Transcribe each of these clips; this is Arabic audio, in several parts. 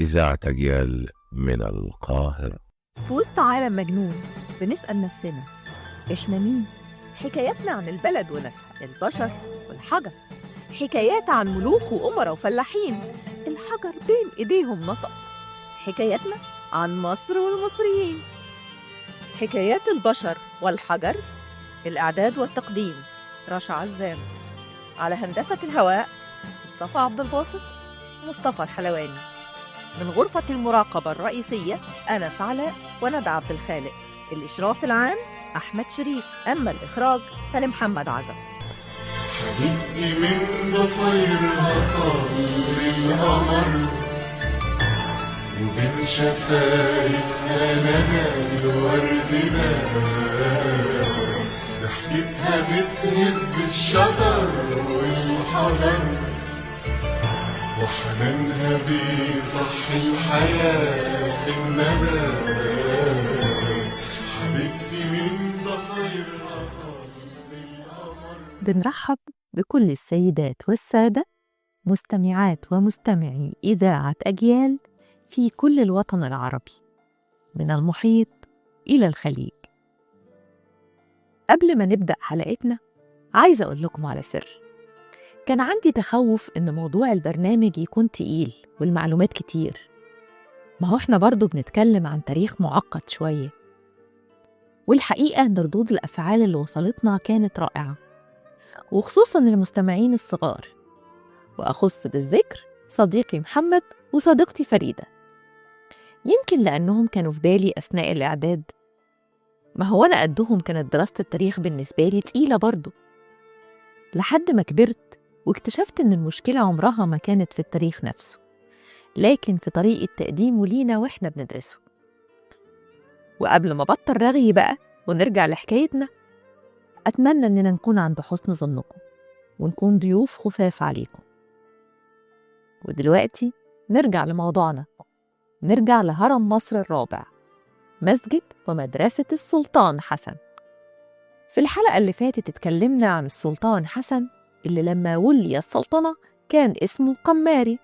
إذاعة أجيال من القاهرة. في وسط عالم مجنون بنسأل نفسنا إحنا مين؟ حكاياتنا عن البلد وناسها، البشر والحجر، حكايات عن ملوك وأمراء وفلاحين الحجر بين إيديهم نطق، حكاياتنا عن مصر والمصريين، حكايات البشر والحجر. الإعداد والتقديم رشا عزام، على هندسة الهواء مصطفى عبد الباسط مصطفى الحلواني، من غرفة المراقبة الرئيسية أنس علاء وندى عبد الخالق، الإشراف العام أحمد شريف، أما الإخراج فلمحمد عزم. حبيبتي من ضفيرها طل القمر وبين شفايفها ندى الورد بان، ضحكتها بتهز الشجر والحجر وحنانها بيصحي الحياة في النبات. حبيبتي من ضفيرها طل القمر. بنرحب بكل السيدات والسادة مستمعات ومستمعي إذاعة أجيال في كل الوطن العربي من المحيط إلى الخليج. قبل ما نبدأ حلقتنا عايزة أقول لكم على سر. كان عندي تخوف إن موضوع البرنامج يكون تقيل والمعلومات كتير، ما هو إحنا برضو بنتكلم عن تاريخ معقد شوية، والحقيقة إن ردود الأفعال اللي وصلتنا كانت رائعة، وخصوصاً المستمعين الصغار، وأخص بالذكر صديقي محمد وصديقتي فريدة، يمكن لأنهم كانوا في بالي أثناء الإعداد. ما هو أنا قدهم كانت دراسة التاريخ بالنسبة لي تقيلة برضو، لحد ما كبرت واكتشفت إن المشكلة عمرها ما كانت في التاريخ نفسه، لكن في طريقة تقديمه لينا وإحنا بندرسه. وقبل ما بطل رغي بقى ونرجع لحكايتنا، أتمنى إننا نكون عند حسن ظنكم ونكون ضيوف خفاف عليكم. ودلوقتي نرجع لموضوعنا، نرجع لهرم مصر الرابع، مسجد ومدرسة السلطان حسن. في الحلقة اللي فاتت اتكلمنا عن السلطان حسن اللي لما ولي السلطنة كان اسمه قماري،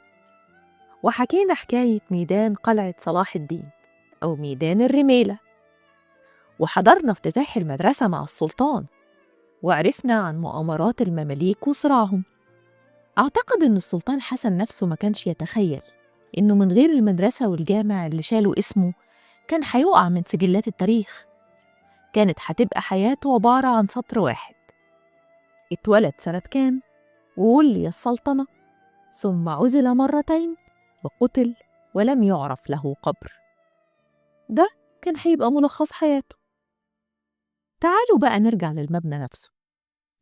وحكينا حكاية ميدان قلعة صلاح الدين أو ميدان الرميلة، وحضرنا افتتاح المدرسة مع السلطان، وعرفنا عن مؤامرات المماليك وصراعهم. أعتقد إن السلطان حسن نفسه ما كانش يتخيل إنه من غير المدرسة والجامع اللي شالوا اسمه كان هيقع من سجلات التاريخ، كانت هتبقى حياته عبارة عن سطر واحد. اتولد سنة كام، وولي السلطنة، ثم عزل مرتين، وقتل ولم يعرف له قبر. ده كان هيبقى ملخص حياته. تعالوا بقى نرجع للمبنى نفسه.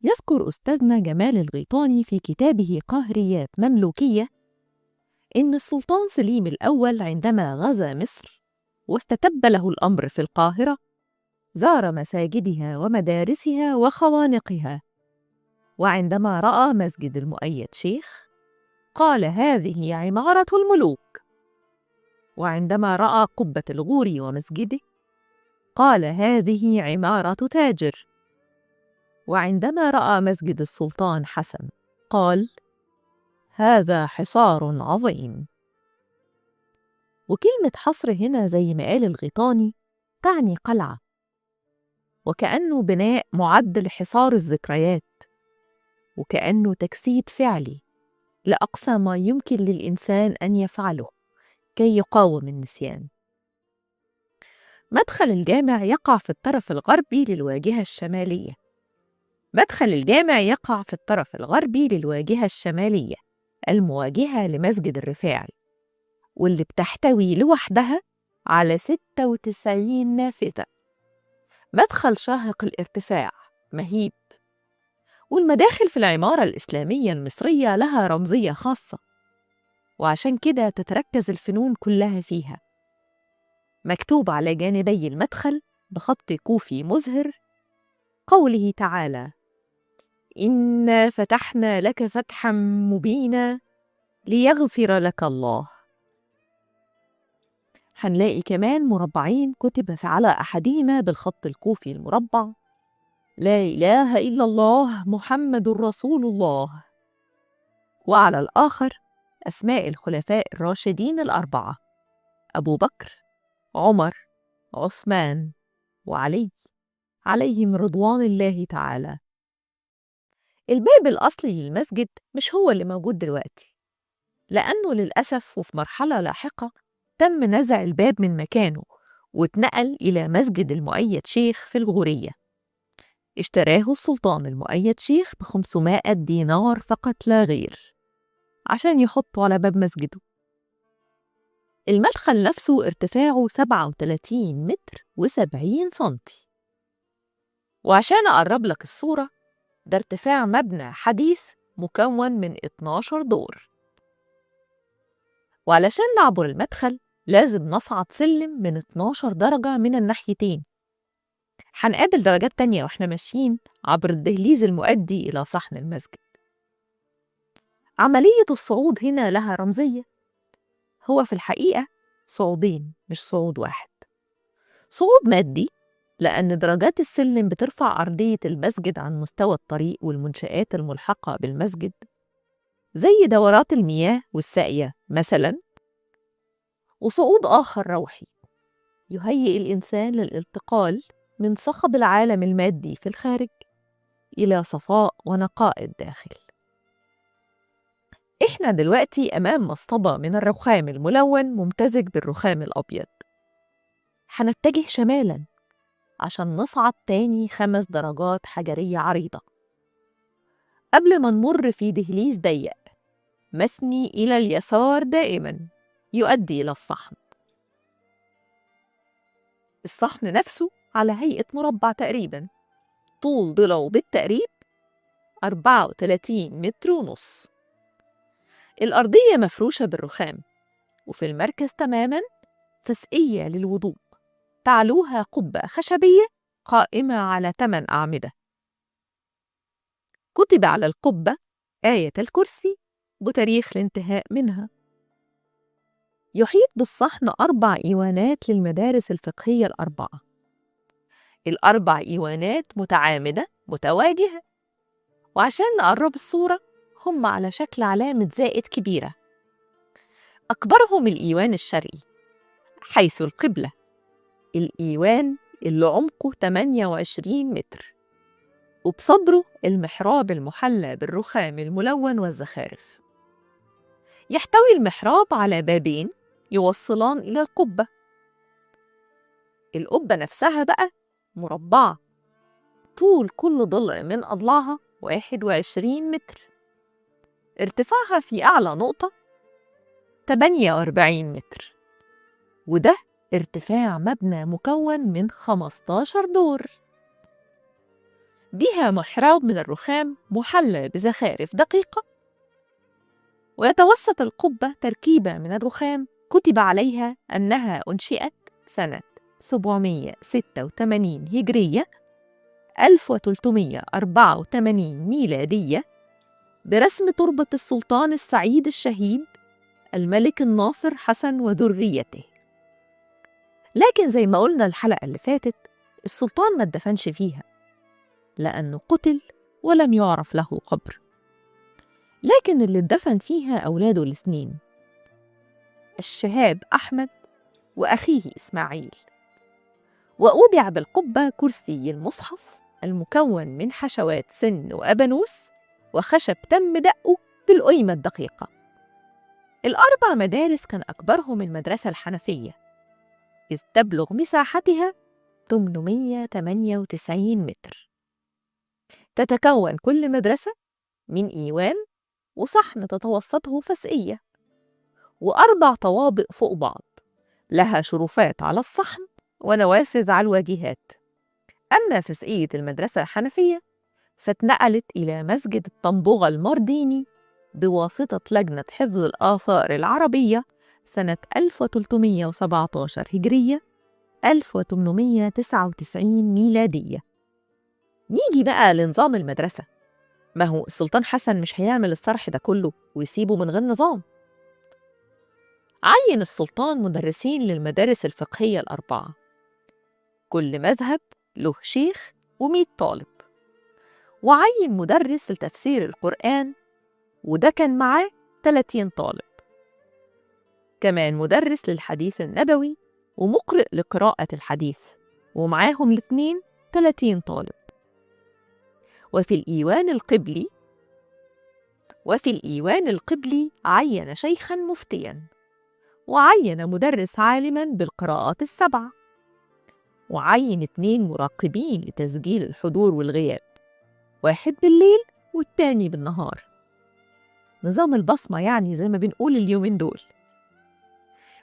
يذكر أستاذنا جمال الغيطاني في كتابه قهريات مملوكية إن السلطان سليم الأول عندما غزا مصر واستتب له الأمر في القاهرة، زار مساجدها ومدارسها وخوانقها، وعندما رأى مسجد المؤيد شيخ قال هذه عمارة الملوك، وعندما رأى قبة الغوري ومسجده قال هذه عمارة تاجر، وعندما رأى مسجد السلطان حسن قال هذا حصار عظيم. وكلمة حصر هنا زي ما قال الغيطاني تعني قلعة، وكأنه بناء معد لحصار الذكريات، وكأنه تجسيد فعلي لأقصى ما يمكن للإنسان أن يفعله كي يقاوم النسيان. مدخل الجامع يقع في الطرف الغربي للواجهة الشمالية، مدخل الجامع يقع في الطرف الغربي للواجهة الشمالية المواجهة لمسجد الرفاعي، واللي بتحتوي لوحدها على 96 نافذة. مدخل شاهق الارتفاع مهيب، والمداخل في العمارة الإسلامية المصرية لها رمزية خاصة، وعشان كده تتركز الفنون كلها فيها. مكتوب على جانبي المدخل بخط كوفي مزهر قوله تعالى إنا فتحنا لك فتحا مبينا ليغفر لك الله. هنلاقي كمان مربعين كتب على أحدهما بالخط الكوفي المربع لا إله إلا الله محمد رسول الله، وعلى الآخر أسماء الخلفاء الراشدين الأربعة أبو بكر، عمر، عثمان، وعلي عليهم رضوان الله تعالى. الباب الأصلي للمسجد مش هو اللي موجود دلوقتي، لأنه للأسف وفي مرحلة لاحقة تم نزع الباب من مكانه واتنقل إلى مسجد المؤيد شيخ في الغورية. اشتراه السلطان المؤيد شيخ ب500 دينار فقط لا غير عشان يحطه على باب مسجده. المدخل نفسه ارتفاعه 37 متر و70 سنتي. وعشان أقرب لك الصورة، ده ارتفاع مبنى حديث مكون من 12 دور. وعلشان نعبر المدخل لازم نصعد سلم من 12 درجة من الناحيتين. هنقابل درجات تانية وإحنا ماشيين عبر الدهليز المؤدي إلى صحن المسجد. عملية الصعود هنا لها رمزية. هو في الحقيقة صعودين مش صعود واحد. صعود مادي لأن درجات السلم بترفع أرضية المسجد عن مستوى الطريق والمنشآت الملحقة بالمسجد زي دورات المياه والساقية مثلاً. وصعود آخر روحي يهيئ الإنسان للانتقال من صخب العالم المادي في الخارج إلى صفاء ونقاء الداخل. إحنا دلوقتي أمام مصطبة من الرخام الملون ممتزج بالرخام الأبيض. هنتجه شمالاً عشان نصعد تاني 5 درجات حجرية عريضة قبل ما نمر في دهليز ضيق مثني إلى اليسار دائماً يؤدي إلى الصحن. الصحن نفسه على هيئة مربع تقريباً، طول ضلعه بالتقريب 34 متر ونص. الأرضية مفروشة بالرخام، وفي المركز تماماً فسقية للوضوء تعلوها قبة خشبية قائمة على 8 أعمدة. كتب على القبة آية الكرسي بتاريخ الانتهاء منها. يحيط بالصحن 4 إيوانات للمدارس الفقهية ال4. ال4 إيوانات متعامدة متواجهة، وعشان نقرب الصورة هم على شكل علامة زائد كبيرة. أكبرهم الإيوان الشرقي حيث القبلة، الإيوان اللي عمقه 28 متر، وبصدره المحراب المحلى بالرخام الملون والزخارف. يحتوي المحراب على بابين يوصلان إلى القبة. القبة نفسها بقى مربعة، طول كل ضلع من أضلاعها 21 متر، ارتفاعها في أعلى نقطة 48 متر، وده ارتفاع مبنى مكون من 15 دور. بها محراب من الرخام محلى بزخارف دقيقة، ويتوسط القبة تركيبة من الرخام كتب عليها أنها أنشئت سنة 786 هجرية 1384 ميلادية برسم تربة السلطان السعيد الشهيد الملك الناصر حسن وذريته. لكن زي ما قلنا الحلقة اللي فاتت، السلطان ما اتدفنش فيها لأنه قتل ولم يعرف له قبر، لكن اللي اتدفن فيها أولاده الاثنين، الشهاب أحمد وأخيه إسماعيل. وأودع بالقبة كرسي المصحف المكون من حشوات سن وأبانوس وخشب تم دقه بالقيمة الدقيقة. ال4 مدارس كان أكبرهم المدرسة الحنفية، إذ تبلغ مساحتها 898 متر. تتكون كل مدرسة من إيوان وصحن تتوسطه فسقية، و4 طوابق فوق بعض لها شرفات على الصحن ونوافذ على الواجهات. أما فسقية المدرسة الحنفية فاتنقلت إلى مسجد الطنبوغة المرديني بواسطة لجنة حفظ الآثار العربية سنة 1317 هجرية 1899 ميلادية. نيجي بقى لنظام المدرسة. ما هو السلطان حسن مش هيعمل الصرح ده كله ويسيبه من غير نظام. عين السلطان مدرسين للمدارس الفقهية ال4، كل مذهب له شيخ و100 طالب، وعين مدرس لتفسير القرآن وده كان معاه 30 طالب. كمان مدرس للحديث النبوي ومقرئ لقراءة الحديث، ومعاهم الاثنين 30 طالب. وفي الإيوان القبلي عين شيخاً مفتياً، وعين مدرس عالماً بالقراءات ال7، وعين 2 مراقبين لتسجيل الحضور والغياب، واحد بالليل والتاني بالنهار. نظام البصمة يعني زي ما بنقول اليومين دول.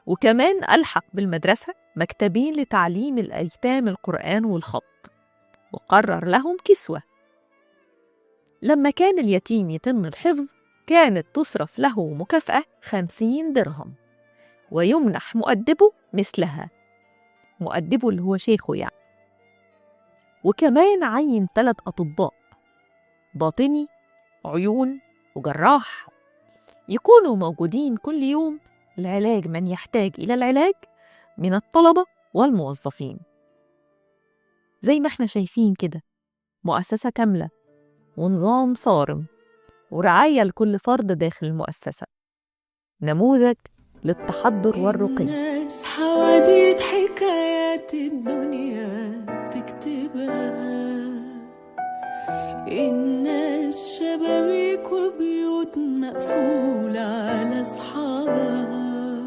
وكمان ألحق بالمدرسة مكتبين لتعليم الأيتام القرآن والخط، وقرر لهم كسوة. لما كان اليتيم يتم الحفظ كانت تصرف له مكافأة 50 درهم، ويمنح مؤدبه مثلها، مؤدبه اللي هو شيخه يعني. وكمان عين 3 أطباء، باطني، عيون، وجراح، يكونوا موجودين كل يوم لعلاج من يحتاج إلى العلاج من الطلبة والموظفين. زي ما احنا شايفين كده، مؤسسة كاملة ونظام صارم ورعاية لكل فرد داخل المؤسسة، نموذج للتحضر والرقي. الناس حواديت حكايات الدنيا تكتبها، الناس شبابيك وبيوت مقفولة على أصحابها،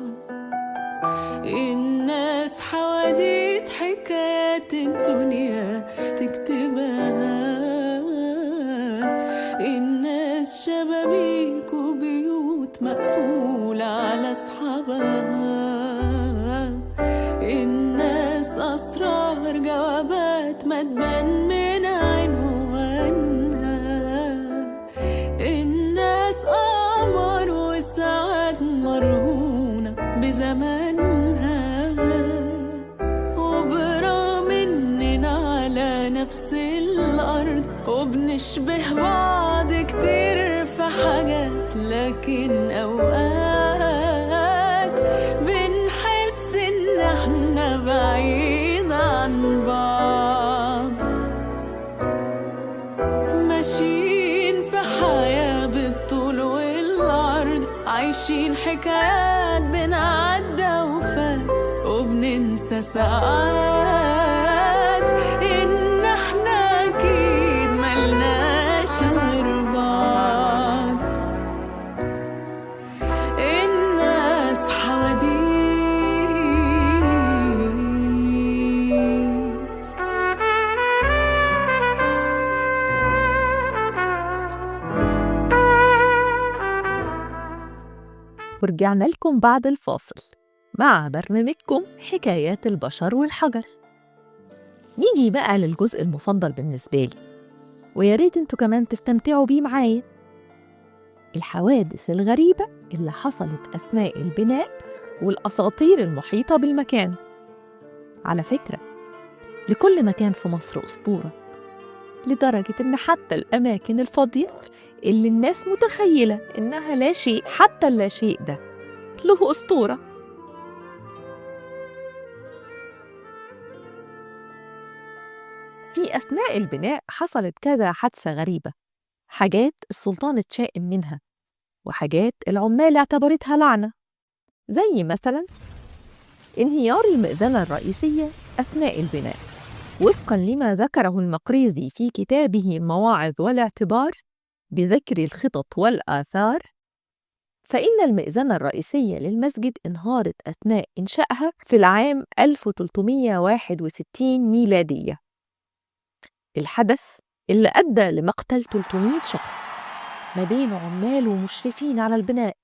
الناس حواديت حكايات الدنيا تكتبها، الناس شبابيك وبيوت مقفولة على أصحابها، الناس أسرار جوابات ما تبان من عنوانها، الناس قمر والساعات مرهونة بزمانها، وبرغم إننا على نفس الأرض وبنشبه بعض كتير في حاجات، لكن أوقات بنحس إن احنا بعيد عن بعض، ماشيين في حياة بالطول والعرض، عايشين حكايات بنعدى وفات، وبننسى ساعات إن احنا أكيد ملناش غير بعض. الناس حواديت. ورجعنا لكم بعد الفاصل مع برنامجكم حكايات البشر والحجر. نيجي بقى للجزء المفضل بالنسبة لي، ويا ريت انتوا كمان تستمتعوا بيه معايا، الحوادث الغريبة اللي حصلت أثناء البناء والأساطير المحيطة بالمكان. على فكرة، لكل مكان في مصر أسطورة، لدرجة إن حتى الأماكن الفاضية اللي الناس متخيلة إنها لا شيء، حتى اللا شيء ده له أسطورة. في أثناء البناء حصلت كذا حادثة غريبة، حاجات السلطان اتشائم منها، وحاجات العمال اعتبرتها لعنة، زي مثلا انهيار المئذنة الرئيسية أثناء البناء. وفقاً لما ذكره المقريزي في كتابه المواعظ والاعتبار بذكر الخطط والآثار، فإن المئذنة الرئيسية للمسجد انهارت أثناء إنشائها في العام 1361 ميلادية، الحدث اللي أدى لمقتل 300 شخص ما بين عمال ومشرفين على البناء.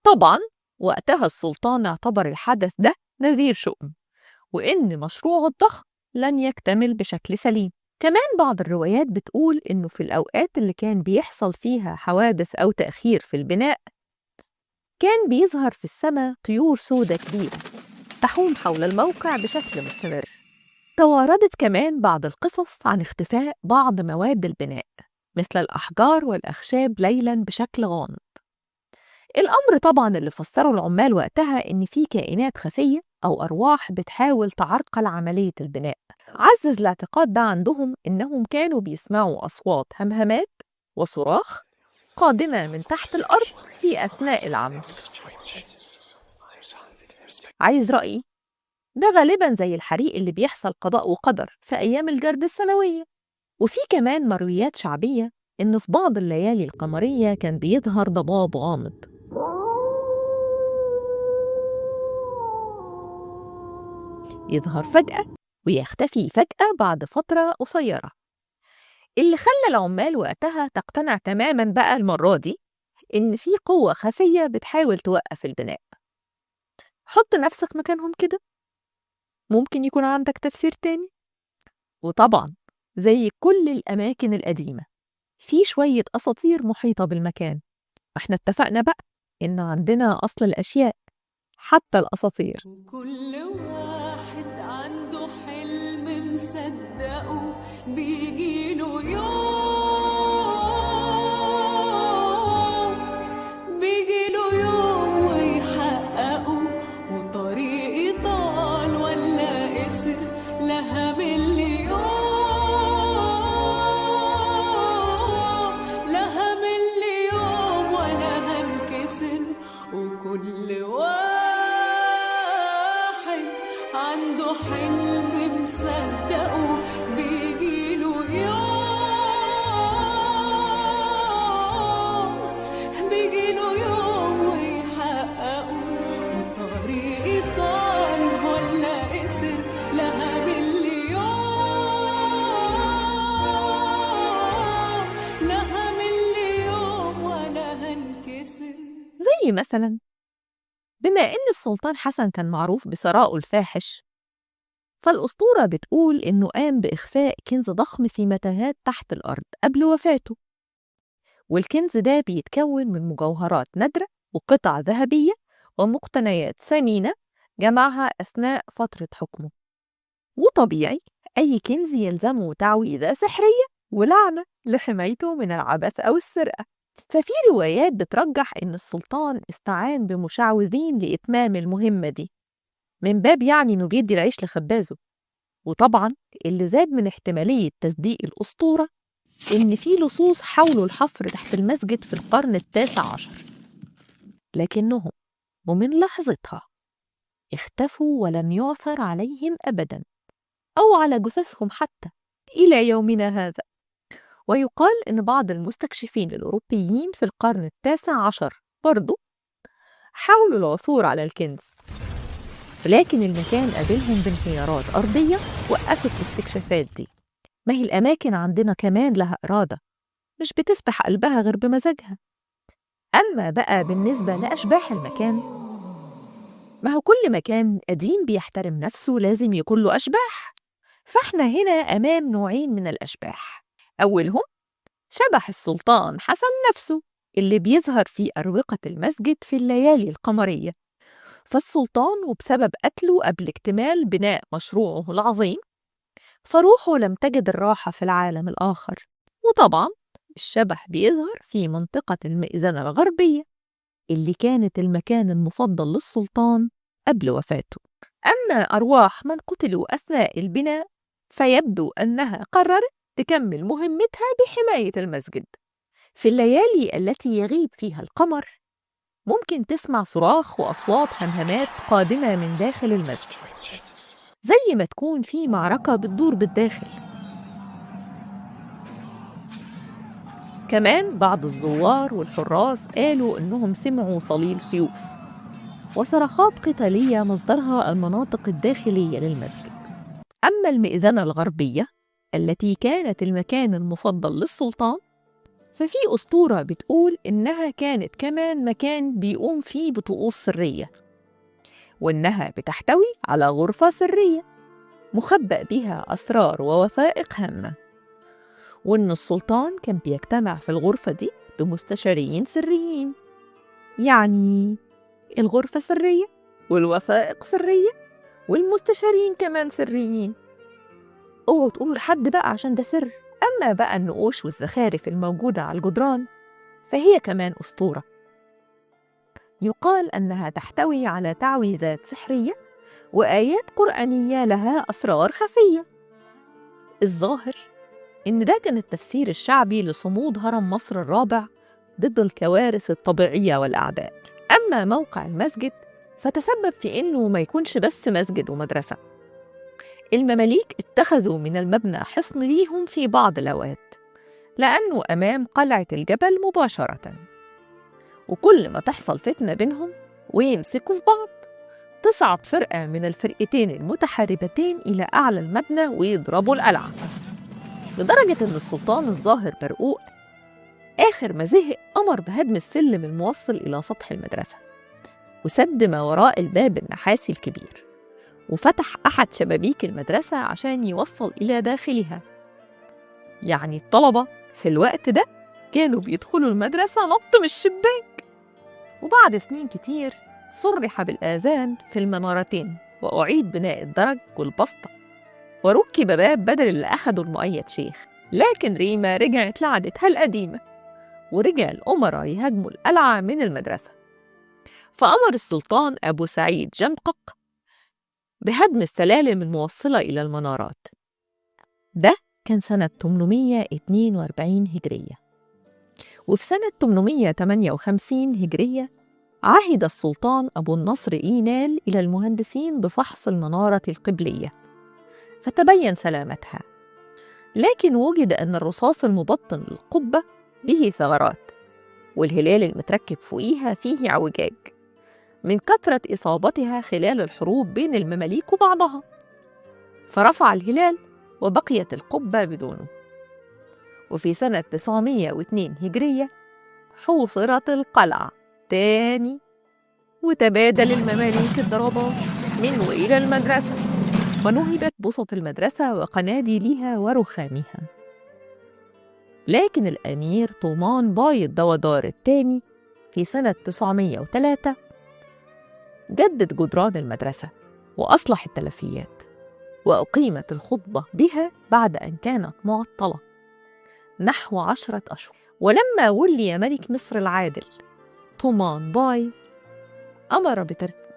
طبعاً وقتها السلطان اعتبر الحدث ده نذير شؤم، وإن مشروعه الضخم لن يكتمل بشكل سليم. كمان بعض الروايات بتقول إنه في الأوقات اللي كان بيحصل فيها حوادث أو تأخير في البناء، كان بيظهر في السماء طيور سودة كبيرة تحوم حول الموقع بشكل مستمر. تواردت كمان بعض القصص عن اختفاء بعض مواد البناء مثل الأحجار والأخشاب ليلاً بشكل غامض. الأمر طبعاً اللي فسره العمال وقتها إن في كائنات خفية أو أرواح بتحاول تعرقل عملية البناء. عزز الاعتقاد ده عندهم إنهم كانوا بيسمعوا أصوات همهمات وصراخ قادمة من تحت الأرض في أثناء العمل. عايز رأيي؟ ده غالباً زي الحريق اللي بيحصل قضاء وقدر في أيام الجرد السنوية. وفي كمان مرويات شعبية إنه في بعض الليالي القمرية كان بيظهر ضباب غامض يظهر فجأة ويختفي فجأة بعد فترة قصيرة، اللي خلى العمال وقتها تقتنع تماماً بقى المرة دي إن في قوة خفية بتحاول توقف البناء. حط نفسك مكانهم كده، ممكن يكون عندك تفسير تاني. وطبعاً زي كل الأماكن القديمة في شوية أساطير محيطة بالمكان. احنا اتفقنا بقى إن عندنا أصل الأشياء حتى الأساطير. وكل واحد عنده حلم مصدقه بيجيله يوم ويحققه، وطريق طال ولا قصر لها مليون ولا هنكسر. وكل واحد عنده حلم مصدقه بيجيله يوم ويحققه، وطريق طال ولا قصر لها مليون ولا هنكسر. زي مثلا بما إن السلطان حسن كان معروف بثرائه الفاحش، فالأسطورة بتقول إنه قام بإخفاء كنز ضخم في متاهات تحت الأرض قبل وفاته، والكنز ده بيتكون من مجوهرات نادرة وقطع ذهبية ومقتنيات ثمينة جمعها أثناء فترة حكمه. وطبيعي أي كنز يلزمه تعويذة سحرية ولعنة لحمايته من العبث أو السرقة. ففي روايات بترجح إن السلطان استعان بمشعوذين لإتمام المهمة دي، من باب يعني إنه بيدي العيش لخبازه. وطبعاً اللي زاد من احتمالية تصديق الأسطورة إن في لصوص حاولوا الحفر تحت المسجد في القرن ال19، لكنهم ومن لحظتها اختفوا ولم يعثر عليهم أبداً أو على جثثهم حتى إلى يومنا هذا. ويقال إن بعض المستكشفين الأوروبيين في القرن ال19 برضو حاولوا العثور على الكنز، لكن المكان قابلهم بانهيارات أرضية وقفت الاستكشافات دي. ما هي الأماكن عندنا كمان لها إرادة، مش بتفتح قلبها غير بمزاجها. أما بقى بالنسبة لأشباح المكان، ما هو كل مكان قديم بيحترم نفسه لازم يكون له أشباح. فإحنا هنا أمام نوعين من الأشباح. أولهم شبح السلطان حسن نفسه اللي بيظهر في أروقة المسجد في الليالي القمرية. فالسلطان وبسبب قتله قبل اكتمال بناء مشروعه العظيم، فروحه لم تجد الراحة في العالم الآخر. وطبعاً الشبح بيظهر في منطقة المئذنة الغربية اللي كانت المكان المفضل للسلطان قبل وفاته. أما أرواح من قتلوا أثناء البناء فيبدو أنها قررت تكمل مهمتها بحماية المسجد. في الليالي التي يغيب فيها القمر ممكن تسمع صراخ وأصوات همهمات قادمة من داخل المسجد، زي ما تكون في معركة بتدور بالداخل. كمان بعض الزوار والحراس قالوا إنهم سمعوا صليل سيوف وصرخات قتالية مصدرها المناطق الداخلية للمسجد. أما المئذنة الغربية التي كانت المكان المفضل للسلطان، ففي أسطورة بتقول إنها كانت كمان مكان بيقوم فيه بطقوس سرية، وإنها بتحتوي على غرفة سرية مخبأ بها أسرار ووثائق هامة، وإن السلطان كان بيجتمع في الغرفة دي بمستشارين سريين. يعني الغرفة سرية والوثائق سرية والمستشارين كمان سريين. اوعوا تقولوا لحد بقى عشان ده سر. أما بقى النقوش والزخارف الموجودة على الجدران فهي كمان أسطورة. يقال أنها تحتوي على تعويذات سحرية وآيات قرآنية لها أسرار خفية. الظاهر إن ده كان التفسير الشعبي لصمود هرم مصر الرابع ضد الكوارث الطبيعية والأعداء. أما موقع المسجد فتسبب في إنه ما يكونش بس مسجد ومدرسة. المماليك اتخذوا من المبنى حصن ليهم في بعض الأوقات، لأنه أمام قلعة الجبل مباشرة، وكل ما تحصل فتنة بينهم ويمسكوا في بعض تصعد فرقة من الفرقتين المتحاربتين إلى أعلى المبنى ويضربوا القلعة، لدرجة إن السلطان الظاهر برقوق آخر ما زهق أمر بهدم السلم الموصل إلى سطح المدرسة، وسد ما وراء الباب النحاسي الكبير، وفتح أحد شبابيك المدرسة عشان يوصل إلى داخلها. يعني الطلبة في الوقت ده كانوا بيدخلوا المدرسة نط من الشباك. وبعد سنين كتير صرح بالآذان في المنارتين، وأعيد بناء الدرج والبسطة، وركب باب بدل اللي أخده المؤيد شيخ. لكن ريما رجعت لعادتها القديمة، ورجع الأمراء يهاجموا القلعة من المدرسة، فأمر السلطان أبو سعيد جمقق بهدم السلالم الموصلة إلى المنارات. ده كان سنة 842 هجرية. وفي سنة 858 هجرية عهد السلطان أبو النصر إينال إلى المهندسين بفحص المنارة القبلية، فتبين سلامتها، لكن وجد أن الرصاص المبطن للقبة به ثغرات، والهلال المتركب فوقيها فيه اعوجاج من كثرة إصابتها خلال الحروب بين المماليك وبعضها، فرفع الهلال وبقيت القبة بدونه. وفي سنة 902 هجرية حوصرت القلعة تاني، وتبادل المماليك الضربات من وإلى المدرسة، ونهبت بسط المدرسة وقناديلها ورخامها. لكن الأمير طومان باي الدودار الثاني في سنة 903 جدد جدران المدرسة وأصلح التلفيات، وأقيمت الخطبة بها بعد أن كانت معطلة نحو 10 أشهر. ولما ولي ملك مصر العادل طومان باي أمر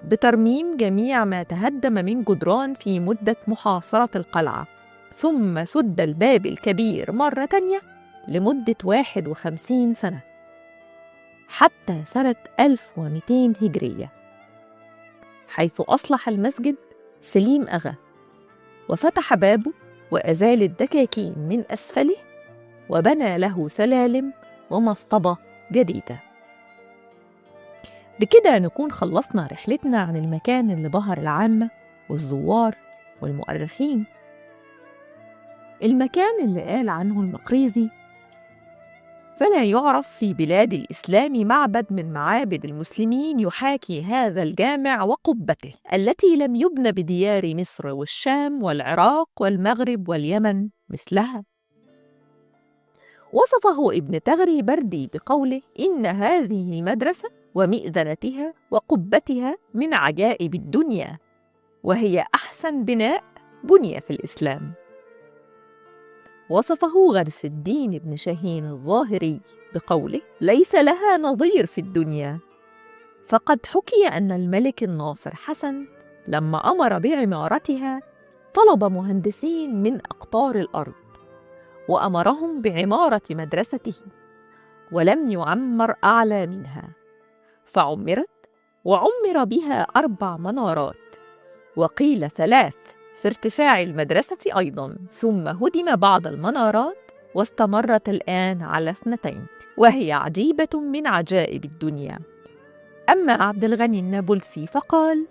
بترميم جميع ما تهدم من جدران في مدة محاصرة القلعة، ثم سد الباب الكبير مرة تانية لمدة 51 سنة حتى سنة 1200 هجرية، حيث أصلح المسجد سليم أغا وفتح بابه وأزال الدكاكين من أسفله وبنى له سلالم ومصطبة جديدة. بكده نكون خلصنا رحلتنا عن المكان اللي بهر العامة والزوار والمؤرخين، المكان اللي قال عنه المقريزي: فلا يعرف في بلاد الإسلام معبد من معابد المسلمين يحاكي هذا الجامع وقبته التي لم يبن بديار مصر والشام والعراق والمغرب واليمن مثلها. وصفه ابن تغري بردي بقوله: إن هذه المدرسة ومئذنتها وقبتها من عجائب الدنيا، وهي أحسن بناء بني في الإسلام. وصفه غرس الدين بن شاهين الظاهري بقوله: ليس لها نظير في الدنيا. فقد حكي أن الملك الناصر حسن لما أمر بعمارتها طلب مهندسين من أقطار الأرض وأمرهم بعمارة مدرسته، ولم يعمر أعلى منها، فعمرت وعمر بها 4 منارات، وقيل 3 في ارتفاع المدرسة أيضاً، ثم هدم بعض المنارات واستمرت الآن على 2، وهي عجيبة من عجائب الدنيا. أما عبد الغني النابلسي فقال: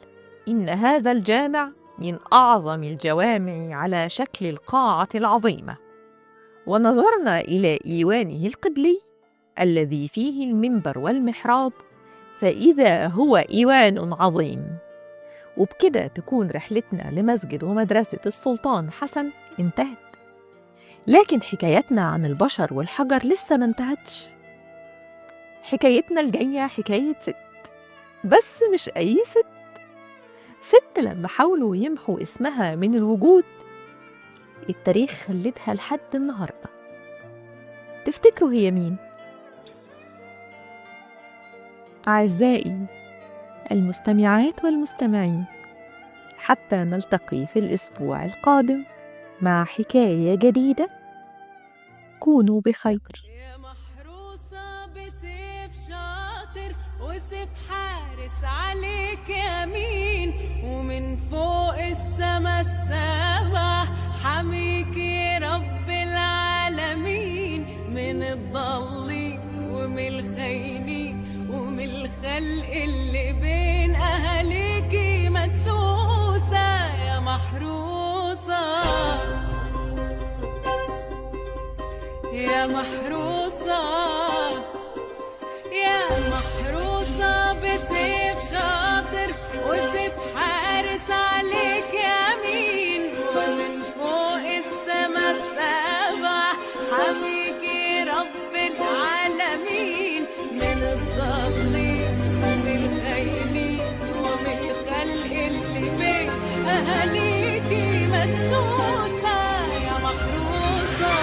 إن هذا الجامع من أعظم الجوامع على شكل القاعة العظيمة. ونظرنا إلى إيوانه القبلي الذي فيه المنبر والمحراب، فإذا هو إيوان عظيم. وبكده تكون رحلتنا لمسجد ومدرسة السلطان حسن انتهت، لكن حكايتنا عن البشر والحجر لسه ما انتهتش. حكايتنا الجاية حكاية ست، بس مش أي ست لما حاولوا يمحوا اسمها من الوجود التاريخ خلتها لحد النهاردة. تفتكروا هي مين؟ أعزائي المستمعات والمستمعين، حتى نلتقي في الأسبوع القادم مع حكاية جديدة، كونوا بخير. يا محروسة بسيف شاطر وسيف حارس عليك يمين ومن فوق السما السبع حميكي رب العالمين من الضال ومن الخاين ومن الخلق اللي بين أهاليكي مدسوسة يا محروسة يا محروسة يا محروسة بسيف شاطر وسيف حارس عليك يمين ومن فوق السما السبع حميكي رب العالمين من الضال ومن الخاين ومن الخلق اللي بين أهاليكي مدسوسة يا محروسة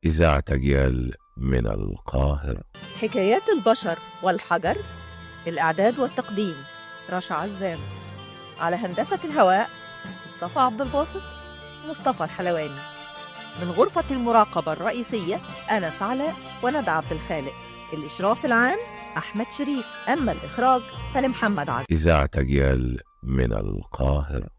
إذاعة أجيال من القاهرة. حكايات البشر والحجر. الإعداد والتقديم رشا عزام. على هندسة الهواء مصطفى عبد الباسط مصطفى الحلواني. من غرفة المراقبة الرئيسية أنس علاء وندى عبد الخالق. الإشراف العام أحمد شريف. أما الإخراج فلمحمد عزام. إذاعة أجيال من القاهرة.